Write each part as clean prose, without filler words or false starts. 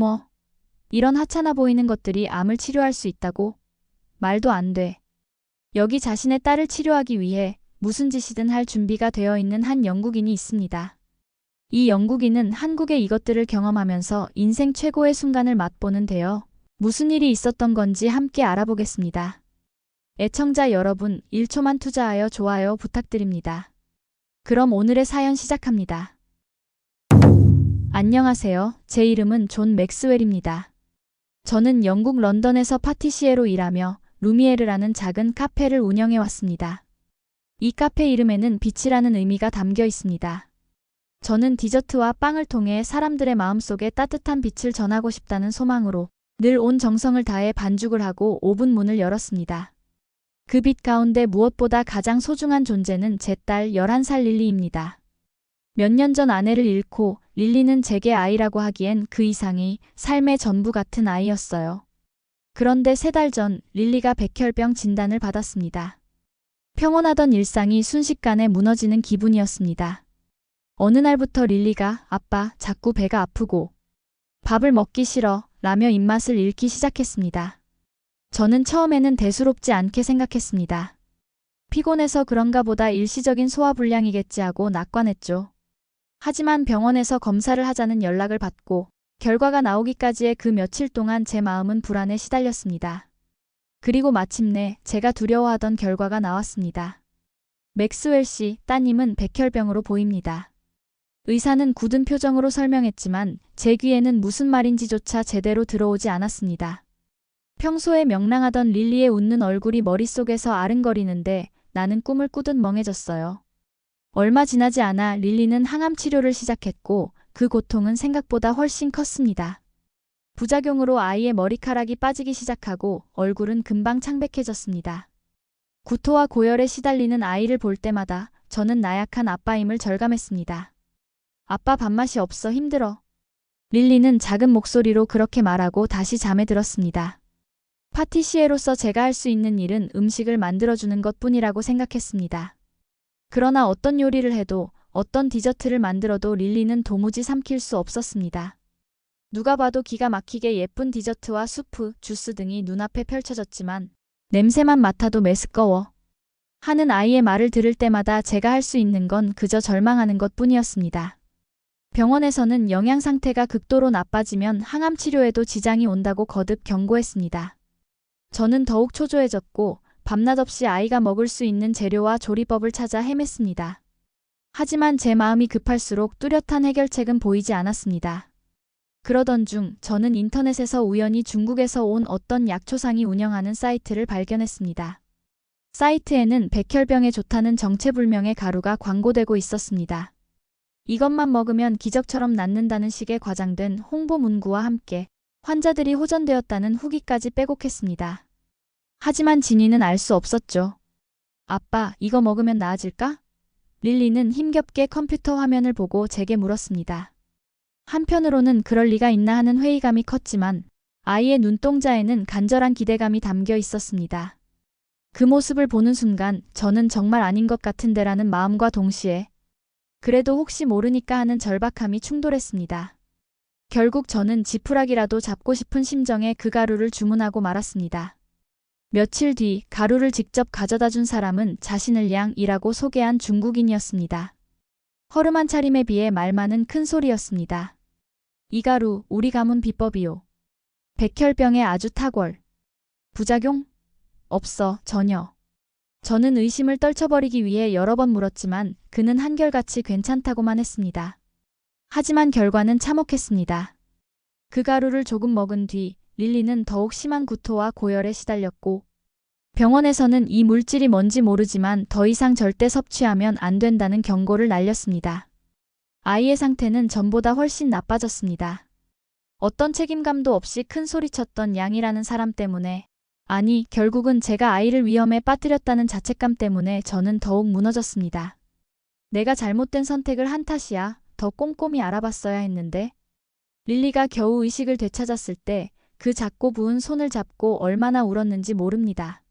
뭐, 이런 하찮아 보이는 것들이 암을 치료할 수 있다고? 말도 안 돼. 여기 자신의 딸을 치료하기 위해 무슨 짓이든 할 준비가 되어 있는 한 영국인이 있습니다. 이 영국인은 한국에 이것들을 경험하면서 인생 최고의 순간을 맛보는데요. 무슨 일이 있었던 건지 함께 알아보겠습니다. 애청자 여러분, 1초만 투자하여 좋아요 부탁드립니다. 그럼 오늘의 사연 시작합니다. 안녕하세요. 제 이름은 존 맥스웰입니다. 저는 영국 런던에서 파티시에로 일하며 루미에르라는 작은 카페를 운영해 왔습니다. 이 카페 이름에는 빛이라는 의미가 담겨 있습니다. 저는 디저트와 빵을 통해 사람들의 마음속에 따뜻한 빛을 전하고 싶다는 소망으로 늘 온 정성을 다해 반죽을 하고 오븐 문을 열었습니다. 그 빛 가운데 무엇보다 가장 소중한 존재는 제 딸 11살 릴리입니다. 몇 년 전 아내를 잃고 릴리는 제게 아이라고 하기엔 그 이상이 삶의 전부 같은 아이였어요. 그런데 3달 전 릴리가 백혈병 진단을 받았습니다. 평온하던 일상이 순식간에 무너지는 기분이었습니다. 어느 날부터 릴리가 아빠, 자꾸 배가 아프고 밥을 먹기 싫어 라며 입맛을 잃기 시작했습니다. 저는 처음에는 대수롭지 않게 생각했습니다. 피곤해서 그런가 보다 일시적인 소화불량이겠지 하고 낙관했죠. 하지만 병원에서 검사를 하자는 연락을 받고 결과가 나오기까지의 그 며칠 동안 제 마음은 불안에 시달렸습니다. 그리고 마침내 제가 두려워하던 결과가 나왔습니다. 맥스웰 씨, 따님은 백혈병으로 보입니다. 의사는 굳은 표정으로 설명했지만 제 귀에는 무슨 말인지조차 제대로 들어오지 않았습니다. 평소에 명랑하던 릴리의 웃는 얼굴이 머릿속에서 아른거리는데 나는 꿈을 꾸듯 멍해졌어요. 얼마 지나지 않아 릴리는 항암 치료를 시작했고 그 고통은 생각보다 훨씬 컸습니다. 부작용으로 아이의 머리카락이 빠지기 시작하고 얼굴은 금방 창백해졌습니다. 구토와 고열에 시달리는 아이를 볼 때마다 저는 나약한 아빠임을 절감했습니다. 아빠 밥맛이 없어 힘들어. 릴리는 작은 목소리로 그렇게 말하고 다시 잠에 들었습니다. 파티시에로서 제가 할 수 있는 일은 음식을 만들어주는 것뿐이라고 생각했습니다. 그러나 어떤 요리를 해도 어떤 디저트를 만들어도 릴리는 도무지 삼킬 수 없었습니다. 누가 봐도 기가 막히게 예쁜 디저트와 수프, 주스 등이 눈앞에 펼쳐졌지만 냄새만 맡아도 메스꺼워 하는 아이의 말을 들을 때마다 제가 할 수 있는 건 그저 절망하는 것뿐이었습니다. 병원에서는 영양 상태가 극도로 나빠지면 항암 치료에도 지장이 온다고 거듭 경고했습니다. 저는 더욱 초조해졌고 밤낮 없이 아이가 먹을 수 있는 재료와 조리법을 찾아 헤맸습니다. 하지만 제 마음이 급할수록 뚜렷한 해결책은 보이지 않았습니다. 그러던 중 저는 인터넷에서 우연히 중국에서 온 어떤 약초상이 운영하는 사이트를 발견했습니다. 사이트에는 백혈병에 좋다는 정체불명의 가루가 광고되고 있었습니다. 이것만 먹으면 기적처럼 낫는다는 식의 과장된 홍보 문구와 함께 환자들이 호전되었다는 후기까지 빼곡했습니다. 하지만 진위는 알 수 없었죠. 아빠, 이거 먹으면 나아질까? 릴리는 힘겹게 컴퓨터 화면을 보고 제게 물었습니다. 한편으로는 그럴 리가 있나 하는 회의감이 컸지만 아이의 눈동자에는 간절한 기대감이 담겨 있었습니다. 그 모습을 보는 순간 저는 정말 아닌 것 같은데라는 마음과 동시에 그래도 혹시 모르니까 하는 절박함이 충돌했습니다. 결국 저는 지푸라기라도 잡고 싶은 심정에 그 가루를 주문하고 말았습니다. 며칠 뒤 가루를 직접 가져다 준 사람은 자신을 양이라고 소개한 중국인이었습니다. 허름한 차림에 비해 말 많은 큰 소리였습니다. 이 가루 우리 가문 비법이요. 백혈병에 아주 탁월. 부작용? 없어, 전혀. 저는 의심을 떨쳐버리기 위해 여러 번 물었지만 그는 한결같이 괜찮다고만 했습니다. 하지만 결과는 참혹했습니다. 그 가루를 조금 먹은 뒤 릴리는 더욱 심한 구토와 고열에 시달렸고 병원에서는 이 물질이 뭔지 모르지만 더 이상 절대 섭취하면 안 된다는 경고를 날렸습니다. 아이의 상태는 전보다 훨씬 나빠졌습니다. 어떤 책임감도 없이 큰 소리쳤던 양이라는 사람 때문에 아니 결국은 제가 아이를 위험에 빠뜨렸다는 자책감 때문에 저는 더욱 무너졌습니다. 내가 잘못된 선택을 한 탓이야. 더 꼼꼼히 알아봤어야 했는데. 릴리가 겨우 의식을 되찾았을 때 그 작고 부은 손을 잡고 얼마나 울었는지 모릅니다.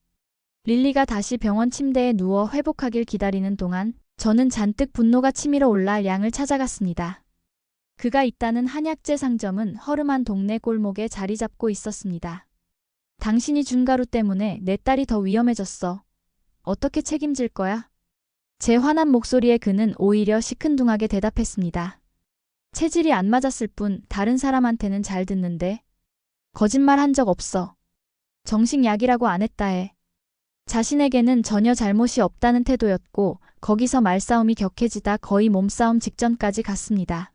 릴리가 다시 병원 침대에 누워 회복하길 기다리는 동안 저는 잔뜩 분노가 치밀어 올라 양을 찾아갔습니다. 그가 있다는 한약재 상점은 허름한 동네 골목에 자리 잡고 있었습니다. 당신이 준 가루 때문에 내 딸이 더 위험해졌어. 어떻게 책임질 거야? 제 화난 목소리에 그는 오히려 시큰둥하게 대답했습니다. 체질이 안 맞았을 뿐 다른 사람한테는 잘 듣는데. 거짓말 한 적 없어. 정식약이라고 안 했다 해. 자신에게는 전혀 잘못이 없다는 태도였고 거기서 말싸움이 격해지다 거의 몸싸움 직전까지 갔습니다.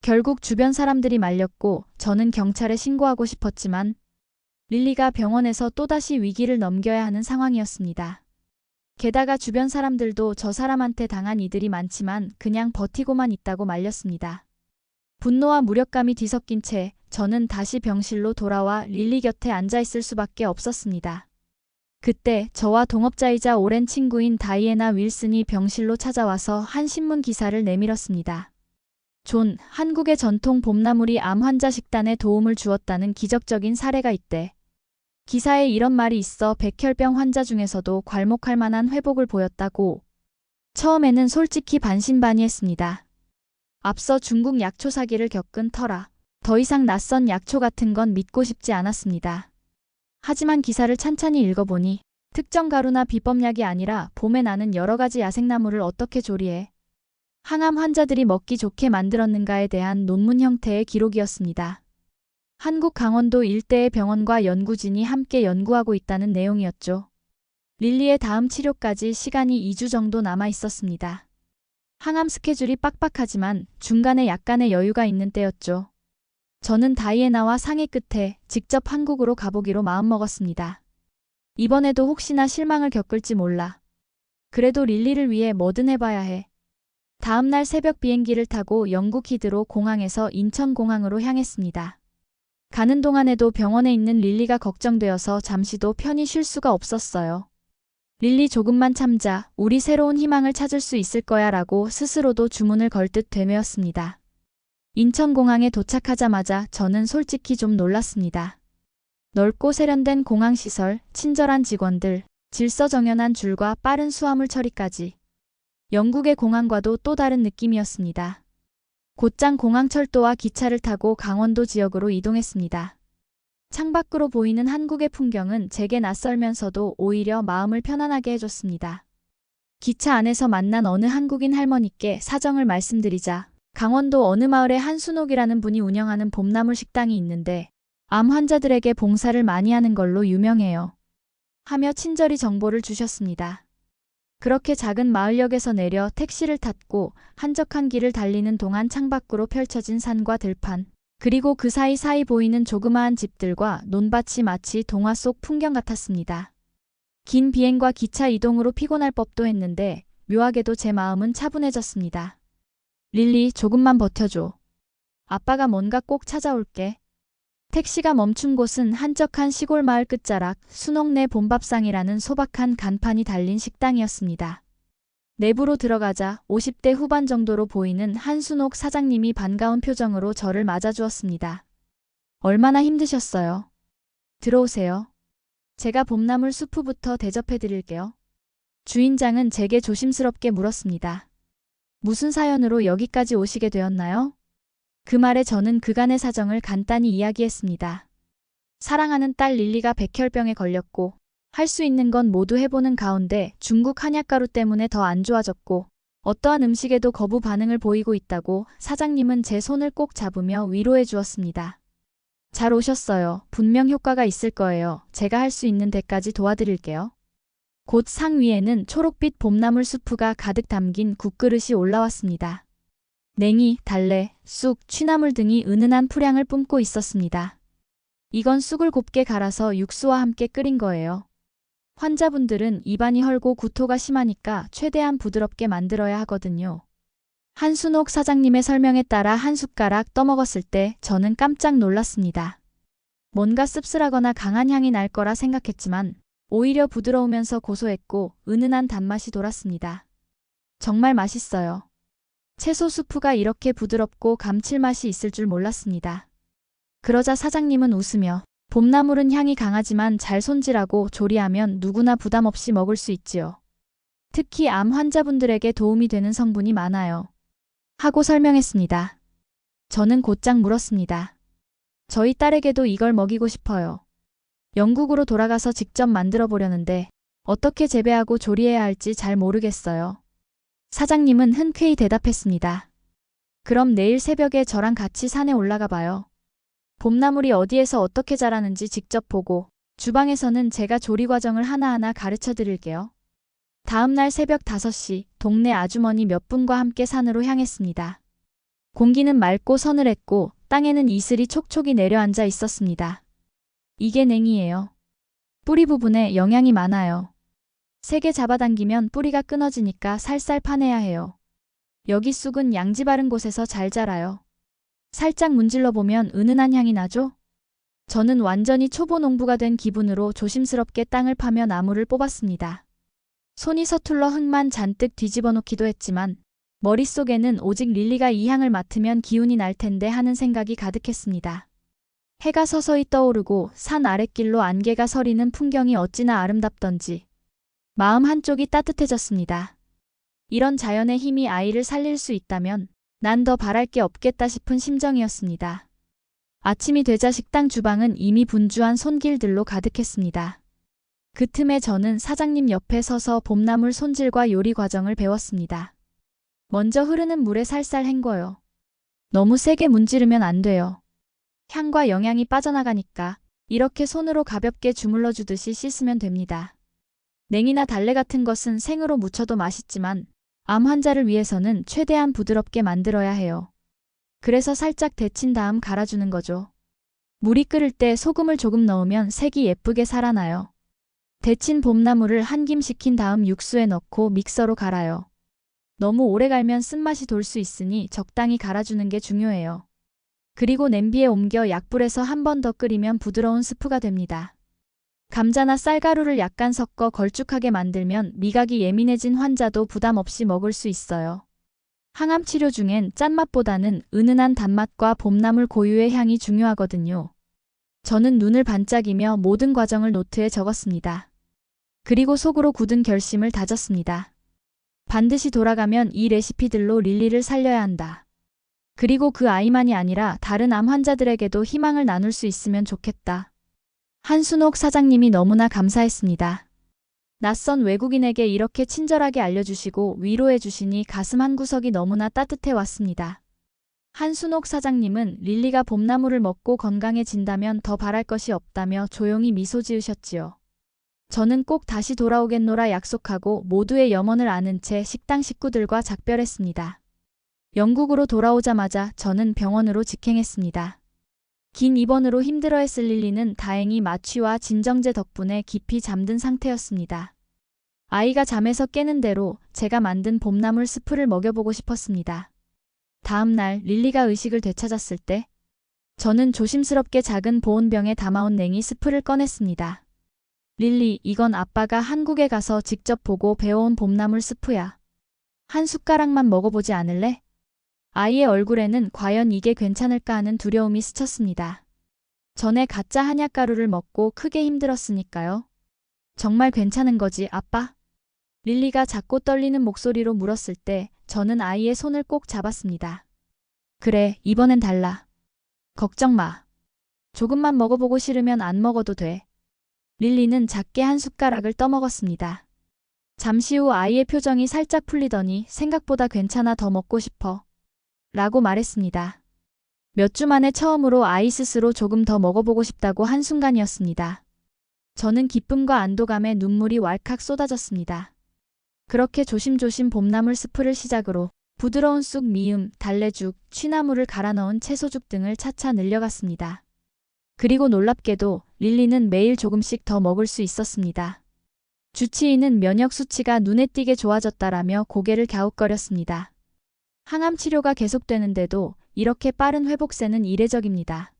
결국 주변 사람들이 말렸고 저는 경찰에 신고하고 싶었지만 릴리가 병원에서 또다시 위기를 넘겨야 하는 상황이었습니다. 게다가 주변 사람들도 저 사람한테 당한 이들이 많지만 그냥 버티고만 있다고 말렸습니다. 분노와 무력감이 뒤섞인 채 저는 다시 병실로 돌아와 릴리 곁에 앉아있을 수밖에 없었습니다. 그때 저와 동업자이자 오랜 친구인 다이애나 윌슨이 병실로 찾아와서 한 신문 기사를 내밀었습니다. 존, 한국의 전통 봄나물이 암 환자 식단에 도움을 주었다는 기적적인 사례가 있대. 기사에 이런 말이 있어 백혈병 환자 중에서도 괄목할 만한 회복을 보였다고. 처음에는 솔직히 반신반의했습니다. 앞서 중국 약초 사기를 겪은 터라 더 이상 낯선 약초 같은 건 믿고 싶지 않았습니다. 하지만 기사를 찬찬히 읽어보니 특정 가루나 비법약이 아니라 봄에 나는 여러 가지 야생나물을 어떻게 조리해 항암 환자들이 먹기 좋게 만들었는가에 대한 논문 형태의 기록이었습니다. 한국 강원도 일대의 병원과 연구진이 함께 연구하고 있다는 내용이었죠. 릴리의 다음 치료까지 시간이 2주 정도 남아 있었습니다. 항암 스케줄이 빡빡하지만 중간에 약간의 여유가 있는 때였죠. 저는 다이애나와 상의 끝에 직접 한국으로 가보기로 마음먹었습니다. 이번에도 혹시나 실망을 겪을지 몰라. 그래도 릴리를 위해 뭐든 해봐야 해. 다음 날 새벽 비행기를 타고 영국 히드로 공항에서 인천공항으로 향했습니다. 가는 동안에도 병원에 있는 릴리가 걱정되어서 잠시도 편히 쉴 수가 없었어요. 릴리 조금만 참자, 우리 새로운 희망을 찾을 수 있을 거야 라고 스스로도 주문을 걸듯 되뇌었습니다. 인천공항에 도착하자마자 저는 솔직히 좀 놀랐습니다. 넓고 세련된 공항시설, 친절한 직원들, 질서정연한 줄과 빠른 수화물 처리까지. 영국의 공항과도 또 다른 느낌이었습니다. 곧장 공항철도와 기차를 타고 강원도 지역으로 이동했습니다. 창밖으로 보이는 한국의 풍경은 제게 낯설면서도 오히려 마음을 편안하게 해줬습니다. 기차 안에서 만난 어느 한국인 할머니께 사정을 말씀드리자 강원도 어느 마을에 한순옥이라는 분이 운영하는 봄나물 식당이 있는데 암 환자들에게 봉사를 많이 하는 걸로 유명해요. 하며 친절히 정보를 주셨습니다. 그렇게 작은 마을역에서 내려 택시를 탔고 한적한 길을 달리는 동안 창밖으로 펼쳐진 산과 들판, 그리고 그 사이사이 보이는 조그마한 집들과 논밭이 마치 동화 속 풍경 같았습니다. 긴 비행과 기차 이동으로 피곤할 법도 했는데 묘하게도 제 마음은 차분해졌습니다. 릴리, 조금만 버텨줘. 아빠가 뭔가 꼭 찾아올게. 택시가 멈춘 곳은 한적한 시골 마을 끝자락 순옥내 봄밥상이라는 소박한 간판이 달린 식당이었습니다. 내부로 들어가자 50대 후반 정도로 보이는 한순옥 사장님이 반가운 표정으로 저를 맞아주었습니다. 얼마나 힘드셨어요? 들어오세요. 제가 봄나물 수프부터 대접해드릴게요. 주인장은 제게 조심스럽게 물었습니다. 무슨 사연으로 여기까지 오시게 되었나요? 그 말에 저는 그간의 사정을 간단히 이야기했습니다. 사랑하는 딸 릴리가 백혈병에 걸렸고 할 수 있는 건 모두 해보는 가운데 중국 한약가루 때문에 더 안 좋아졌고 어떠한 음식에도 거부 반응을 보이고 있다고 사장님은 제 손을 꼭 잡으며 위로해 주었습니다. 잘 오셨어요. 분명 효과가 있을 거예요. 제가 할 수 있는 데까지 도와드릴게요. 곧 상 위에는 초록빛 봄나물 수프가 가득 담긴 국그릇이 올라왔습니다. 냉이, 달래, 쑥, 취나물 등이 은은한 풀향을 뿜고 있었습니다. 이건 쑥을 곱게 갈아서 육수와 함께 끓인 거예요. 환자분들은 입안이 헐고 구토가 심하니까 최대한 부드럽게 만들어야 하거든요. 한순옥 사장님의 설명에 따라 한 숟가락 떠먹었을 때 저는 깜짝 놀랐습니다. 뭔가 씁쓸하거나 강한 향이 날 거라 생각했지만 오히려 부드러우면서 고소했고 은은한 단맛이 돌았습니다. 정말 맛있어요. 채소 수프가 이렇게 부드럽고 감칠맛이 있을 줄 몰랐습니다. 그러자 사장님은 웃으며 봄나물은 향이 강하지만 잘 손질하고 조리하면 누구나 부담 없이 먹을 수 있지요. 특히 암 환자분들에게 도움이 되는 성분이 많아요. 하고 설명했습니다. 저는 곧장 물었습니다. 저희 딸에게도 이걸 먹이고 싶어요. 영국으로 돌아가서 직접 만들어 보려는데 어떻게 재배하고 조리해야 할지 잘 모르겠어요. 사장님은 흔쾌히 대답했습니다. 그럼 내일 새벽에 저랑 같이 산에 올라가 봐요. 봄나물이 어디에서 어떻게 자라는지 직접 보고 주방에서는 제가 조리 과정을 하나하나 가르쳐 드릴게요. 다음 날 새벽 5시 동네 아주머니 몇 분과 함께 산으로 향했습니다. 공기는 맑고 서늘했고 땅에는 이슬이 촉촉이 내려앉아 있었습니다. 이게 냉이에요. 뿌리 부분에 영양이 많아요. 세게 잡아당기면 뿌리가 끊어지니까 살살 파내야 해요. 여기 쑥은 양지 바른 곳에서 잘 자라요. 살짝 문질러 보면 은은한 향이 나죠? 저는 완전히 초보 농부가 된 기분으로 조심스럽게 땅을 파며 나무를 뽑았습니다. 손이 서툴러 흙만 잔뜩 뒤집어 놓기도 했지만 머릿속에는 오직 릴리가 이 향을 맡으면 기운이 날 텐데 하는 생각이 가득했습니다. 해가 서서히 떠오르고 산 아랫길로 안개가 서리는 풍경이 어찌나 아름답던지 마음 한쪽이 따뜻해졌습니다. 이런 자연의 힘이 아이를 살릴 수 있다면 난 더 바랄 게 없겠다 싶은 심정이었습니다. 아침이 되자 식당 주방은 이미 분주한 손길들로 가득했습니다. 그 틈에 저는 사장님 옆에 서서 봄나물 손질과 요리 과정을 배웠습니다. 먼저 흐르는 물에 살살 헹궈요. 너무 세게 문지르면 안 돼요. 향과 영양이 빠져나가니까 이렇게 손으로 가볍게 주물러 주듯이 씻으면 됩니다. 냉이나 달래 같은 것은 생으로 무쳐도 맛있지만 암 환자를 위해서는 최대한 부드럽게 만들어야 해요. 그래서 살짝 데친 다음 갈아주는 거죠. 물이 끓을 때 소금을 조금 넣으면 색이 예쁘게 살아나요. 데친 봄나물을 한 김 식힌 다음 육수에 넣고 믹서로 갈아요. 너무 오래 갈면 쓴맛이 돌 수 있으니 적당히 갈아주는 게 중요해요. 그리고 냄비에 옮겨 약불에서 한 번 더 끓이면 부드러운 스프가 됩니다. 감자나 쌀가루를 약간 섞어 걸쭉하게 만들면 미각이 예민해진 환자도 부담 없이 먹을 수 있어요. 항암 치료 중엔 짠맛보다는 은은한 단맛과 봄나물 고유의 향이 중요하거든요. 저는 눈을 반짝이며 모든 과정을 노트에 적었습니다. 그리고 속으로 굳은 결심을 다졌습니다. 반드시 돌아가면 이 레시피들로 릴리를 살려야 한다. 그리고 그 아이만이 아니라 다른 암 환자들에게도 희망을 나눌 수 있으면 좋겠다. 한순옥 사장님이 너무나 감사했습니다. 낯선 외국인에게 이렇게 친절하게 알려주시고 위로해 주시니 가슴 한구석이 너무나 따뜻해 왔습니다. 한순옥 사장님은 릴리가 봄나물을 먹고 건강해진다면 더 바랄 것이 없다며 조용히 미소 지으셨지요. 저는 꼭 다시 돌아오겠노라 약속하고 모두의 염원을 아는 채 식당 식구들과 작별했습니다. 영국으로 돌아오자마자 저는 병원으로 직행했습니다. 긴 입원으로 힘들어했을 릴리는 다행히 마취와 진정제 덕분에 깊이 잠든 상태였습니다. 아이가 잠에서 깨는 대로 제가 만든 봄나물 스프를 먹여보고 싶었습니다. 다음 날 릴리가 의식을 되찾았을 때 저는 조심스럽게 작은 보온병에 담아온 냉이 스프를 꺼냈습니다. 릴리, 이건 아빠가 한국에 가서 직접 보고 배워온 봄나물 스프야. 한 숟가락만 먹어보지 않을래? 아이의 얼굴에는 과연 이게 괜찮을까 하는 두려움이 스쳤습니다. 전에 가짜 한약가루를 먹고 크게 힘들었으니까요. 정말 괜찮은 거지, 아빠? 릴리가 작고 떨리는 목소리로 물었을 때 저는 아이의 손을 꼭 잡았습니다. 그래, 이번엔 달라. 걱정 마. 조금만 먹어보고 싫으면 안 먹어도 돼. 릴리는 작게 한 숟가락을 떠먹었습니다. 잠시 후 아이의 표정이 살짝 풀리더니 생각보다 괜찮아, 더 먹고 싶어. 라고 말했습니다. 몇 주 만에 처음으로 아이 스스로 조금 더 먹어보고 싶다고 한순간이었습니다. 저는 기쁨과 안도감에 눈물이 왈칵 쏟아졌습니다. 그렇게 조심조심 봄나물 스프를 시작으로 부드러운 쑥 미음, 달래죽, 취나물을 갈아 넣은 채소죽 등을 차차 늘려갔습니다. 그리고 놀랍게도 릴리는 매일 조금씩 더 먹을 수 있었습니다. 주치의는 면역 수치가 눈에 띄게 좋아졌다라며 고개를 갸웃거렸습니다. 항암 치료가 계속되는데도 이렇게 빠른 회복세는 이례적입니다.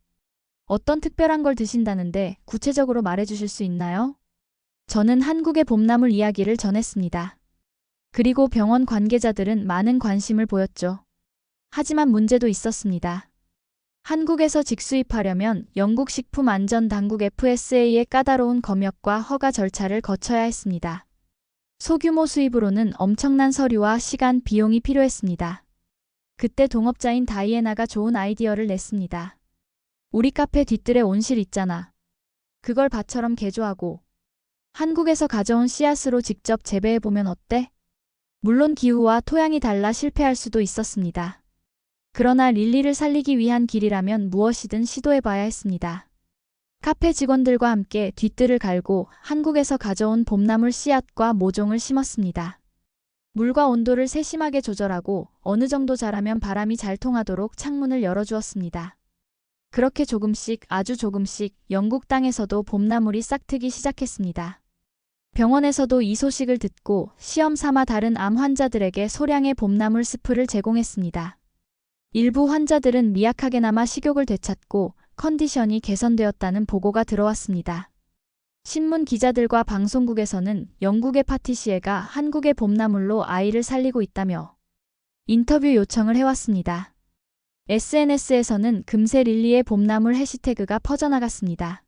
어떤 특별한 걸 드신다는데 구체적으로 말해주실 수 있나요? 저는 한국의 봄나물 이야기를 전했습니다. 그리고 병원 관계자들은 많은 관심을 보였죠. 하지만 문제도 있었습니다. 한국에서 직수입하려면 영국 식품안전당국 FSA의 까다로운 검역과 허가 절차를 거쳐야 했습니다. 소규모 수입으로는 엄청난 서류와 시간, 비용이 필요했습니다. 그때 동업자인 다이애나가 좋은 아이디어를 냈습니다. 우리 카페 뒤뜰에 온실 있잖아. 그걸 밭처럼 개조하고 한국에서 가져온 씨앗으로 직접 재배해보면 어때? 물론 기후와 토양이 달라 실패할 수도 있었습니다. 그러나 릴리를 살리기 위한 길이라면 무엇이든 시도해봐야 했습니다. 카페 직원들과 함께 뒤뜰을 갈고 한국에서 가져온 봄나물 씨앗과 모종을 심었습니다. 물과 온도를 세심하게 조절하고 어느 정도 자라면 바람이 잘 통하도록 창문을 열어주었습니다. 그렇게 조금씩 아주 조금씩 영국 땅에서도 봄나물이 싹트기 시작했습니다. 병원에서도 이 소식을 듣고 시험 삼아 다른 암 환자들에게 소량의 봄나물 스프를 제공했습니다. 일부 환자들은 미약하게나마 식욕을 되찾고 컨디션이 개선되었다는 보고가 들어왔습니다. 신문 기자들과 방송국에서는 영국의 파티시에가 한국의 봄나물로 아이를 살리고 있다며 인터뷰 요청을 해왔습니다. SNS에서는 금세 릴리의 봄나물 해시태그가 퍼져나갔습니다.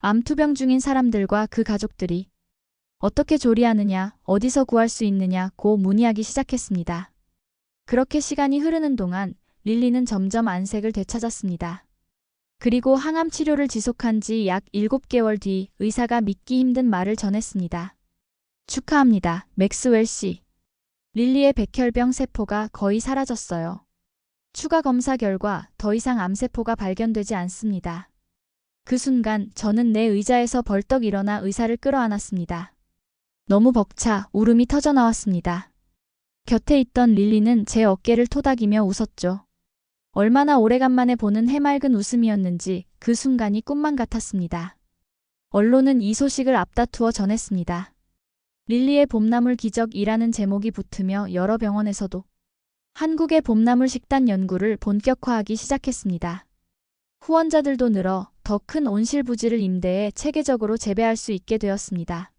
암투병 중인 사람들과 그 가족들이 어떻게 조리하느냐, 어디서 구할 수 있느냐고 문의하기 시작했습니다. 그렇게 시간이 흐르는 동안 릴리는 점점 안색을 되찾았습니다. 그리고 항암 치료를 지속한 지 약 7개월 뒤 의사가 믿기 힘든 말을 전했습니다. 축하합니다, 맥스웰 씨. 릴리의 백혈병 세포가 거의 사라졌어요. 추가 검사 결과 더 이상 암세포가 발견되지 않습니다. 그 순간 저는 내 의자에서 벌떡 일어나 의사를 끌어안았습니다. 너무 벅차 울음이 터져나왔습니다. 곁에 있던 릴리는 제 어깨를 토닥이며 웃었죠. 얼마나 오래간만에 보는 해맑은 웃음이었는지 그 순간이 꿈만 같았습니다. 언론은 이 소식을 앞다투어 전했습니다. 릴리의 봄나물 기적이라는 제목이 붙으며 여러 병원에서도 한국의 봄나물 식단 연구를 본격화하기 시작했습니다. 후원자들도 늘어 더 큰 온실 부지를 임대해 체계적으로 재배할 수 있게 되었습니다.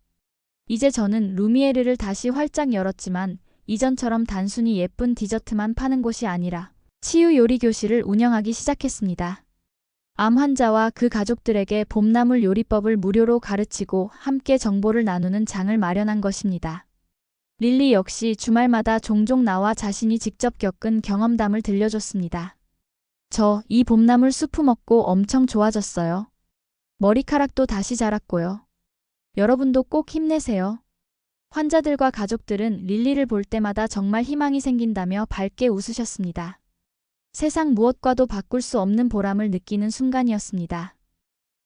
이제 저는 루미에르를 다시 활짝 열었지만 이전처럼 단순히 예쁜 디저트만 파는 곳이 아니라 치유 요리 교실을 운영하기 시작했습니다. 암 환자와 그 가족들에게 봄나물 요리법을 무료로 가르치고 함께 정보를 나누는 장을 마련한 것입니다. 릴리 역시 주말마다 종종 나와 자신이 직접 겪은 경험담을 들려줬습니다. 저 이 봄나물 수프 먹고 엄청 좋아졌어요. 머리카락도 다시 자랐고요. 여러분도 꼭 힘내세요. 환자들과 가족들은 릴리를 볼 때마다 정말 희망이 생긴다며 밝게 웃으셨습니다. 세상 무엇과도 바꿀 수 없는 보람을 느끼는 순간이었습니다.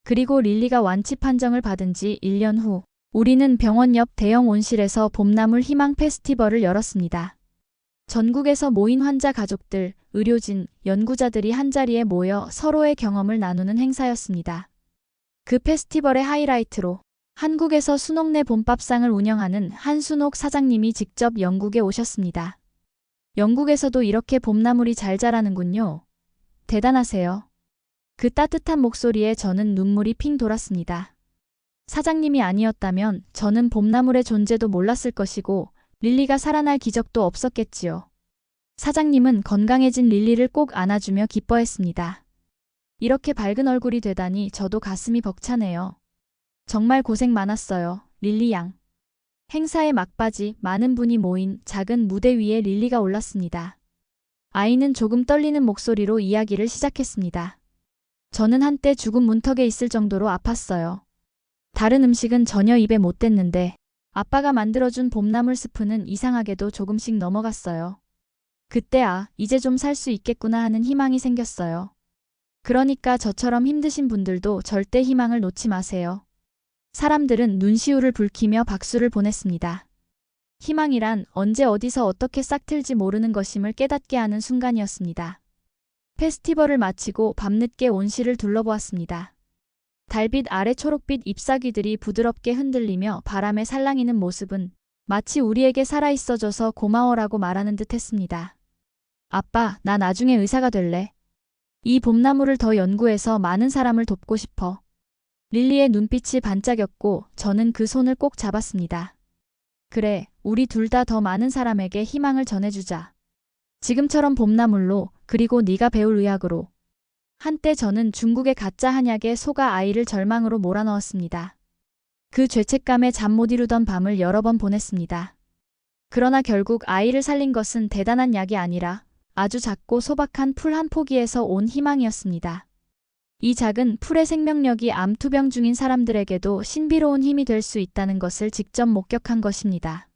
그리고 릴리가 완치 판정을 받은 지 1년 후, 우리는 병원 옆 대형 온실에서 봄나물 희망 페스티벌을 열었습니다. 전국에서 모인 환자 가족들, 의료진, 연구자들이 한자리에 모여 서로의 경험을 나누는 행사였습니다. 그 페스티벌의 하이라이트로 한국에서 순옥내 봄밥상을 운영하는 한순옥 사장님이 직접 영국에 오셨습니다. 영국에서도 이렇게 봄나물이 잘 자라는군요. 대단하세요. 그 따뜻한 목소리에 저는 눈물이 핑 돌았습니다. 사장님이 아니었다면 저는 봄나물의 존재도 몰랐을 것이고 릴리가 살아날 기적도 없었겠지요. 사장님은 건강해진 릴리를 꼭 안아주며 기뻐했습니다. 이렇게 밝은 얼굴이 되다니 저도 가슴이 벅차네요. 정말 고생 많았어요, 릴리 양. 행사의 막바지 많은 분이 모인 작은 무대 위에 릴리가 올랐습니다. 아이는 조금 떨리는 목소리로 이야기를 시작했습니다. 저는 한때 죽음 문턱에 있을 정도로 아팠어요. 다른 음식은 전혀 입에 못 댔는데 아빠가 만들어준 봄나물 스프는 이상하게도 조금씩 넘어갔어요. 그때 이제 좀 살 수 있겠구나 하는 희망이 생겼어요. 그러니까 저처럼 힘드신 분들도 절대 희망을 놓지 마세요. 사람들은 눈시울을 붉히며 박수를 보냈습니다. 희망이란 언제 어디서 어떻게 싹틀지 모르는 것임을 깨닫게 하는 순간이었습니다. 페스티벌을 마치고 밤늦게 온실을 둘러보았습니다. 달빛 아래 초록빛 잎사귀들이 부드럽게 흔들리며 바람에 살랑이는 모습은 마치 우리에게 살아있어줘서 고마워라고 말하는 듯 했습니다. 아빠, 나 나중에 의사가 될래. 이 봄나물을 더 연구해서 많은 사람을 돕고 싶어. 릴리의 눈빛이 반짝였고 저는 그 손을 꼭 잡았습니다. 그래, 우리 둘 다 더 많은 사람에게 희망을 전해주자. 지금처럼 봄나물로, 그리고 네가 배울 의학으로. 한때 저는 중국의 가짜 한약에 속아 아이를 절망으로 몰아넣었습니다. 그 죄책감에 잠 못 이루던 밤을 여러 번 보냈습니다. 그러나 결국 아이를 살린 것은 대단한 약이 아니라 아주 작고 소박한 풀 한 포기에서 온 희망이었습니다. 이 작은 풀의 생명력이 암투병 중인 사람들에게도 신비로운 힘이 될 수 있다는 것을 직접 목격한 것입니다.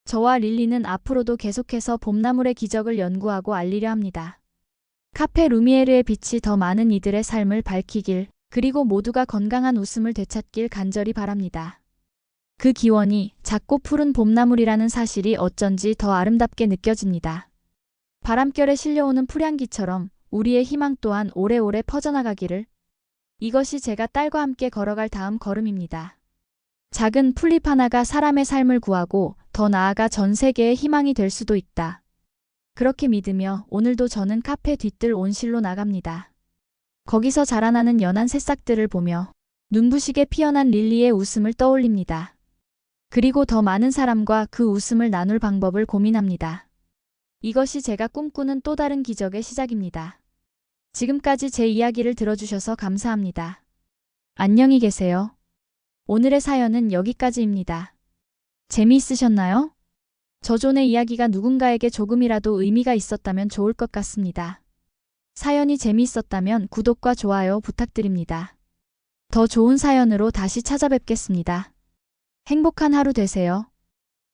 저와 릴리는 앞으로도 계속해서 봄나물의 기적을 연구하고 알리려 합니다. 카페 루미에르의 빛이 더 많은 이들의 삶을 밝히길, 그리고 모두가 건강한 웃음을 되찾길 간절히 바랍니다. 그 기원이 작고 푸른 봄나물이라는 사실이 어쩐지 더 아름답게 느껴집니다. 바람결에 실려오는 풀향기처럼 우리의 희망 또한 오래오래 퍼져나가기를. 이것이 제가 딸과 함께 걸어갈 다음 걸음입니다. 작은 풀잎 하나가 사람의 삶을 구하고 더 나아가 전 세계의 희망이 될 수도 있다. 그렇게 믿으며 오늘도 저는 카페 뒤뜰 온실로 나갑니다. 거기서 자라나는 연한 새싹들을 보며 눈부시게 피어난 릴리의 웃음을 떠올립니다. 그리고 더 많은 사람과 그 웃음을 나눌 방법을 고민합니다. 이것이 제가 꿈꾸는 또 다른 기적의 시작입니다. 지금까지 제 이야기를 들어주셔서 감사합니다. 안녕히 계세요. 오늘의 사연은 여기까지입니다. 재미있으셨나요? 저존의 이야기가 누군가에게 조금이라도 의미가 있었다면 좋을 것 같습니다. 사연이 재미있었다면 구독과 좋아요 부탁드립니다. 더 좋은 사연으로 다시 찾아뵙겠습니다. 행복한 하루 되세요.